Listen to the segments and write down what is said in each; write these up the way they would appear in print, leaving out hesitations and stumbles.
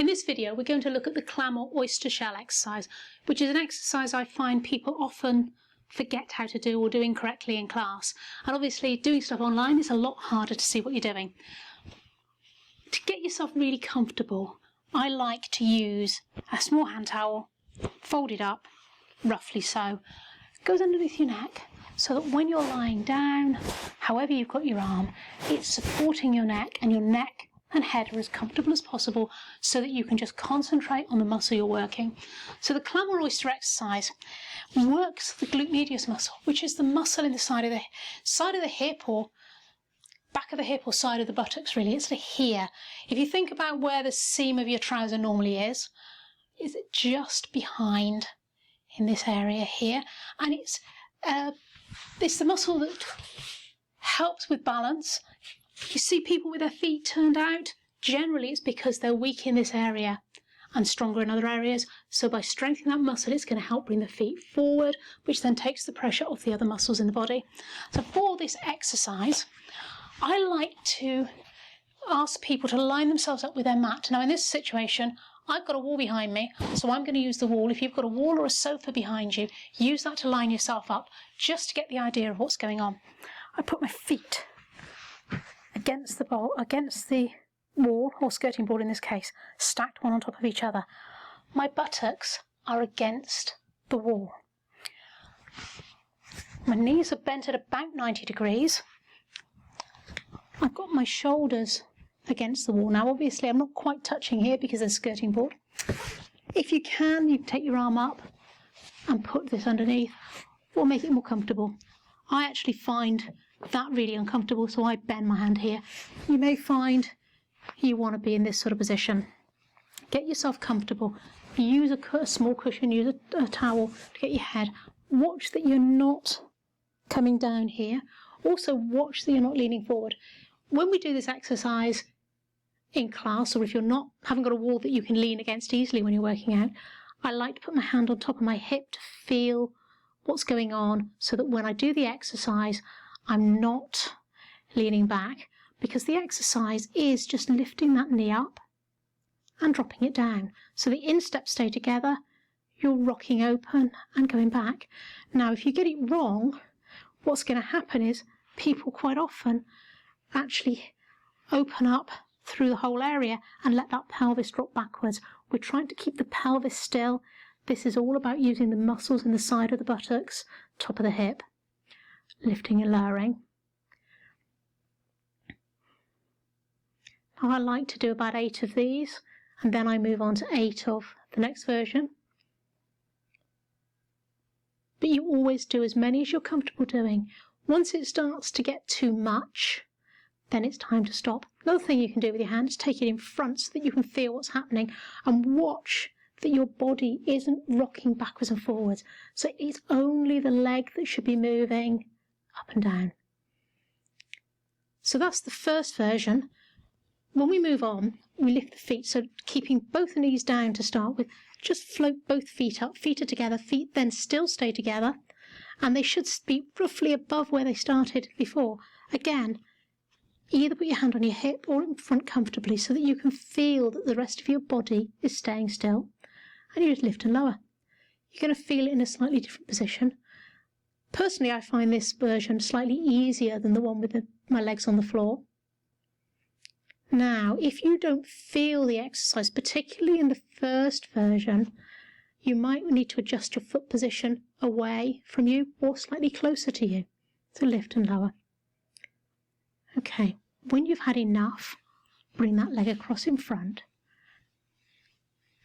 In this video, we're going to look at the clam or oyster shell exercise, which is an exercise I find people often forget how to do or do incorrectly in class. And obviously, doing stuff online is a lot harder to see what you're doing. To get yourself really comfortable, I like to use a small hand towel, folded up, roughly so, goes underneath your neck, so that when you're lying down, however you've got your arm, it's supporting your neck and head are as comfortable as possible so that you can just concentrate on the muscle you're working. So the clam or oyster exercise works the glute medius muscle, which is the muscle in the side of the hip or back of the hip or side of the buttocks really. It's here. If you think about where the seam of your trouser normally is it just behind in this area here, and it's the muscle that helps with balance. You see people with their feet turned out, generally it's because they're weak in this area and stronger in other areas. So by strengthening that muscle, it's going to help bring the feet forward, which then takes the pressure off the other muscles in the body. So for this exercise, I like to ask people to line themselves up with their mat. Now in this situation, I've got a wall behind me, so I'm going to use the wall. If you've got a wall or a sofa behind you, use that to line yourself up, just to get the idea of what's going on. I put my feet against the wall, or skirting board in this case, stacked one on top of each other. My buttocks are against the wall. My knees are bent at about 90 degrees. I've got my shoulders against the wall. Now obviously I'm not quite touching here because there's a skirting board. If you can take your arm up and put this underneath, or make it more comfortable. I actually find that really uncomfortable, so I bend my hand here. You may find you want to be in this sort of position. Get yourself comfortable. Use a small cushion, use a towel to get your head. Watch that you're not coming down here. Also watch that you're not leaning forward. When we do this exercise in class, or if you're haven't got a wall that you can lean against easily when you're working out, I like to put my hand on top of my hip to feel what's going on, so that when I do the exercise, I'm not leaning back, because the exercise is just lifting that knee up and dropping it down. So the insteps stay together, you're rocking open and going back. Now, if you get it wrong, what's going to happen is people quite often actually open up through the whole area and let that pelvis drop backwards. We're trying to keep the pelvis still. This is all about using the muscles in the side of the buttocks, top of the hip, lifting and lowering. Now I like to do about 8 of these, and then I move on to 8 of the next version. But you always do as many as you're comfortable doing. Once it starts to get too much, then it's time to stop. Another thing you can do with your hand is take it in front so that you can feel what's happening, and watch that your body isn't rocking backwards and forwards. So it's only the leg that should be moving up and down. So that's the first version. When we move on, we lift the feet, so keeping both the knees down to start with. Just float both feet up. Feet are together, feet then still stay together, and they should be roughly above where they started before. Again, either put your hand on your hip or in front comfortably, so that you can feel that the rest of your body is staying still, and you just lift and lower. You're going to feel it in a slightly different position. Personally, I find this version slightly easier than the one with my legs on the floor. Now, if you don't feel the exercise, particularly in the first version, you might need to adjust your foot position away from you or slightly closer to you. So lift and lower. Okay, when you've had enough, bring that leg across in front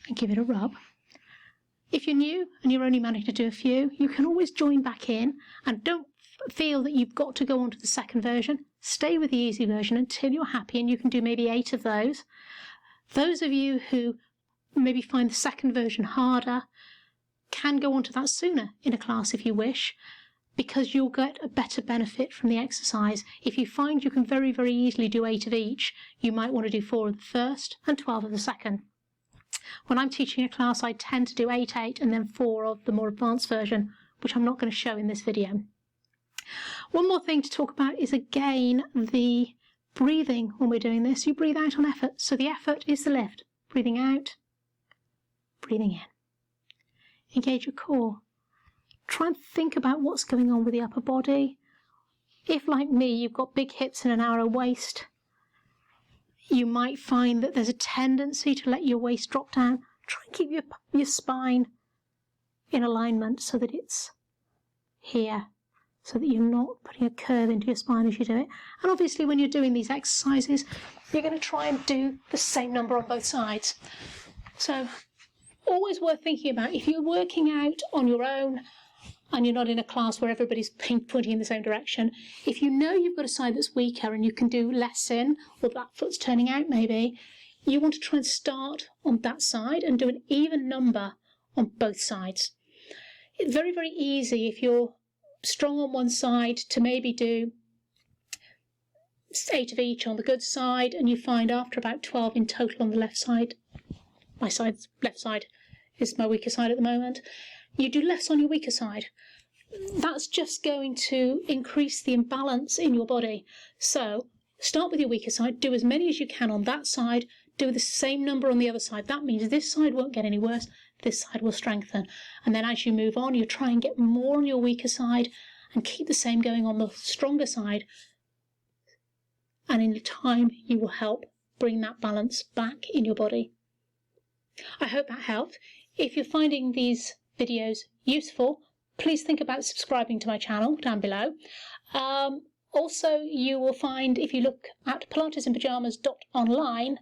and give it a rub. If you're new and you're only managing to do a few, you can always join back in, and don't feel that you've got to go on to the second version. Stay with the easy version until you're happy, and you can do maybe 8 of those. Those of you who maybe find the second version harder can go on to that sooner in a class if you wish, because you'll get a better benefit from the exercise. If you find you can very, very easily do 8 of each, you might want to do 4 of the first and 12 of the second. When I'm teaching a class, I tend to do 8, and then 4 of the more advanced version, which I'm not going to show in this video. One more thing to talk about is, again, the breathing when we're doing this. You breathe out on effort, so the effort is the lift. Breathing out, breathing in. Engage your core. Try and think about what's going on with the upper body. If, like me, you've got big hips and a narrow waist, you might find that there's a tendency to let your waist drop down. Try and keep your spine in alignment so that it's here, so that you're not putting a curve into your spine as you do it. And obviously when you're doing these exercises, you're going to try and do the same number on both sides. So always worth thinking about. If you're working out on your own and you're not in a class where everybody's pointing in the same direction, if you know you've got a side that's weaker and you can do less in, or that foot's turning out maybe, you want to try and start on that side and do an even number on both sides. It's very, very easy if you're strong on one side to maybe do 8 of each on the good side, and you find after about 12 in total on the left side, my left side is my weaker side at the moment, you do less on your weaker side. That's just going to increase the imbalance in your body. So start with your weaker side, do as many as you can on that side, do the same number on the other side. That means this side won't get any worse, this side will strengthen. And then as you move on, you try and get more on your weaker side and keep the same going on the stronger side. And in time, you will help bring that balance back in your body. I hope that helped. If you're finding these videos useful, please think about subscribing to my channel down below. Also, you will find, if you look at pilatesinpajamas.online,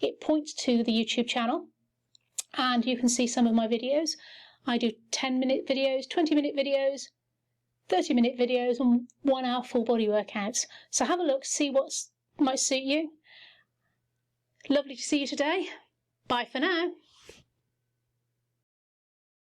it points to the YouTube channel and you can see some of my videos. I do 10-minute videos, 20-minute videos, 30-minute videos and 1 hour full body workouts. So have a look, see what might suit you. Lovely to see you today. Bye for now.